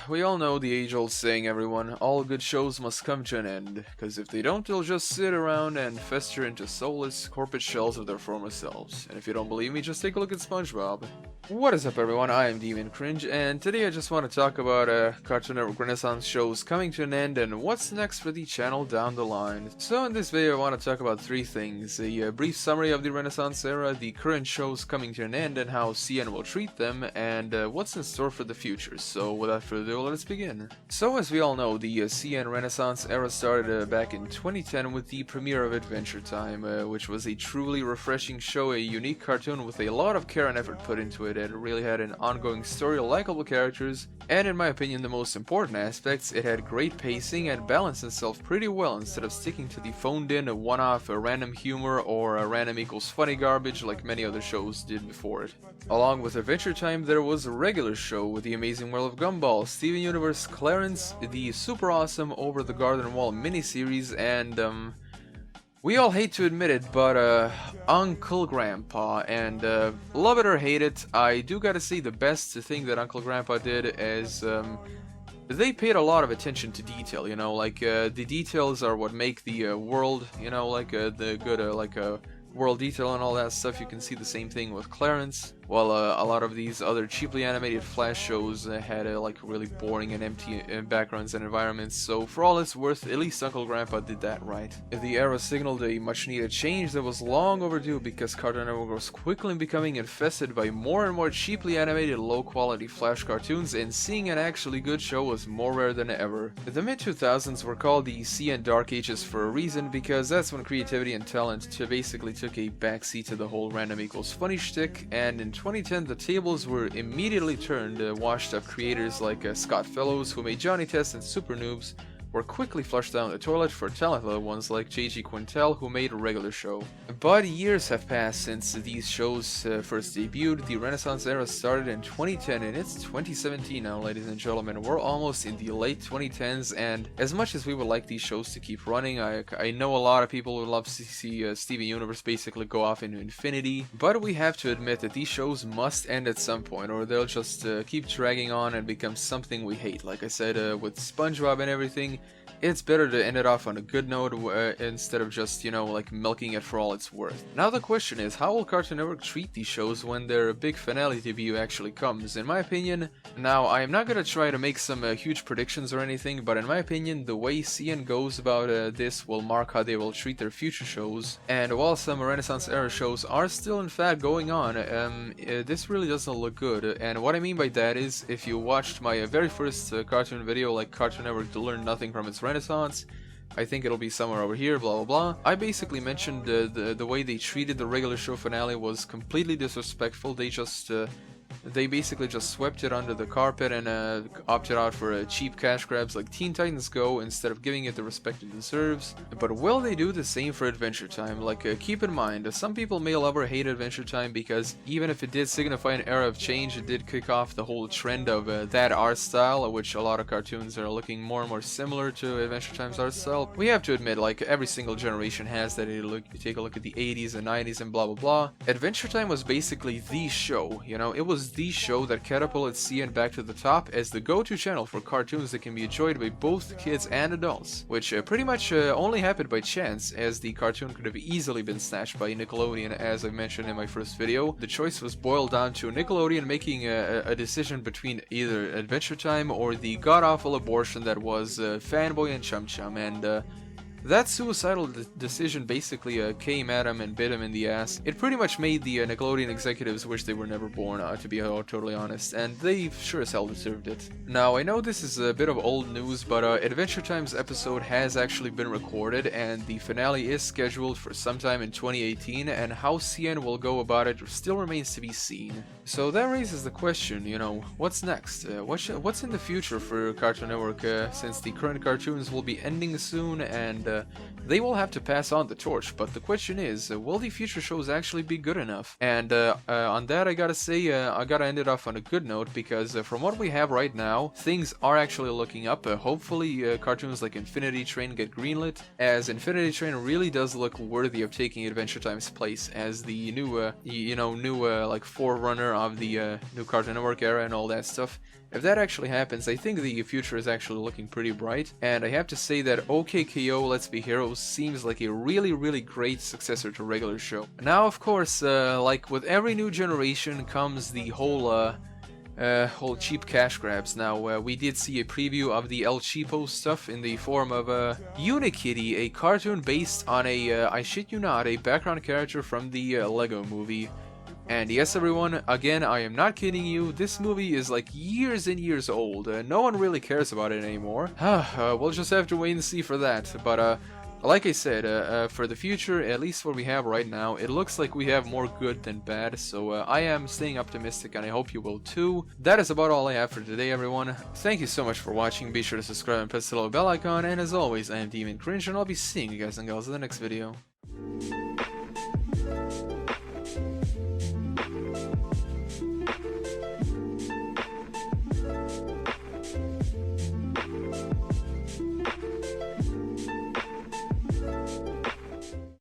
We all know the age-old saying, everyone, all good shows must come to an end, because if they don't, they'll just sit around and fester into soulless corporate shells of their former selves. And if you don't believe me, just take a look at SpongeBob. What is up, everyone? I am Demon Cringe, and today I just want to talk about Cartoon Network Renaissance shows coming to an end and what's next for the channel down the line. So in this video I want to talk about three things: a brief summary of the Renaissance era, the current shows coming to an end and how CN will treat them, and what's in store for the future. So without further ado, let's begin. So as we all know, the CN Renaissance era started back in 2010 with the premiere of Adventure Time, which was a truly refreshing show, a unique cartoon with a lot of care and effort put into it. It really had an ongoing story, likable characters, and in my opinion the most important aspects, it had great pacing and balanced itself pretty well instead of sticking to the phoned-in one-off random humor or random equals funny garbage like many other shows did before it. Along with Adventure Time, there was a regular show with The Amazing World of Gumball, Steven Universe, Clarence, the super awesome Over the Garden Wall miniseries, and we all hate to admit it, but Uncle Grandpa, and love it or hate it, I do gotta say the best thing that Uncle Grandpa did is they paid a lot of attention to detail, you know, like the details are what make the world, you know, like the good world detail and all that stuff. You can see the same thing with Clarence. While a lot of these other cheaply animated Flash shows had like really boring and empty backgrounds and environments, so for all it's worth, at least Uncle Grandpa did that right. The era signaled a much needed change that was long overdue because Cartoon Network was quickly becoming infested by more and more cheaply animated low quality Flash cartoons, and seeing an actually good show was more rare than ever. The mid-2000s were called the CN Dark Ages for a reason, because that's when creativity and talent basically took a backseat to the whole random equals funny shtick, and in 2010 the tables were immediately turned. Washed up creators like Scott Fellows, who made Johnny Test and Super Noobs, were quickly flushed down the toilet for talented ones like J.G. Quintel, who made a regular show. But years have passed since these shows first debuted. The Renaissance era started in 2010 and it's 2017 now, ladies and gentlemen. We're almost in the late 2010s, and as much as we would like these shows to keep running, I know a lot of people would love to see Steven Universe basically go off into infinity, but we have to admit that these shows must end at some point, or they'll just keep dragging on and become something we hate. Like I said, with SpongeBob and everything, it's better to end it off on a good note instead of just, you know, like milking it for all it's worth. Now the question is, how will Cartoon Network treat these shows when their big finale debut actually comes? In my opinion, now I am not gonna try to make some huge predictions or anything, but in my opinion, the way CN goes about this will mark how they will treat their future shows. And while some Renaissance era shows are still in fact going on, this really doesn't look good. And what I mean by that is, if you watched my very first cartoon video, like Cartoon Network to learn nothing from its Renaissance, I think it'll be somewhere over here, blah blah blah. I basically mentioned the way they treated the regular show finale was completely disrespectful. They basically just swept it under the carpet and opted out for cheap cash grabs like Teen Titans Go instead of giving it the respect it deserves. But will they do the same for Adventure Time? Like, keep in mind, some people may love or hate Adventure Time because even if it did signify an era of change, it did kick off the whole trend of that art style, which a lot of cartoons are looking more and more similar to Adventure Time's art style. We have to admit, like, every single generation has that. You take a look at the 80s and 90s and blah blah blah. Adventure Time was basically the show, you know, it was the show that catapulted CN back to the top as the go-to channel for cartoons that can be enjoyed by both kids and adults, which pretty much only happened by chance, as the cartoon could have easily been snatched by Nickelodeon. As I mentioned in my first video, the choice was boiled down to Nickelodeon making a decision between either Adventure Time or the god-awful abortion that was Fanboy and Chum Chum, and that suicidal decision basically came at him and bit him in the ass. It pretty much made the Nickelodeon executives wish they were never born, to be totally honest, and they sure as hell deserved it. Now, I know this is a bit of old news, but Adventure Time's episode has actually been recorded, and the finale is scheduled for sometime in 2018, and how CN will go about it still remains to be seen. So that raises the question, you know, what's next? What's in the future for Cartoon Network, since the current cartoons will be ending soon, and they will have to pass on the torch, but the question is, will the future shows actually be good enough? And on that, I gotta say, I gotta end it off on a good note, because from what we have right now, things are actually looking up. Hopefully, cartoons like Infinity Train get greenlit, as Infinity Train really does look worthy of taking Adventure Time's place as the new, like forerunner of the new Cartoon Network era and all that stuff. If that actually happens, I think the future is actually looking pretty bright, and I have to say that OKKO Let's Be Heroes seems like a really great successor to regular show. Now, of course, like with every new generation comes the whole cheap cash grabs. Now, we did see a preview of the El Cheapo stuff in the form of Unikitty, a cartoon based on a, I shit you not, a background character from the Lego movie. And yes, everyone, again, I am not kidding you, this movie is like years and years old. No one really cares about it anymore. We'll just have to wait and see for that. But like I said, for the future, at least what we have right now, it looks like we have more good than bad. So I am staying optimistic, and I hope you will too. That is about all I have for today, everyone. Thank you so much for watching. Be sure to subscribe and press the little bell icon. And as always, I am Demon Cringe, and I'll be seeing you guys and girls in the next video.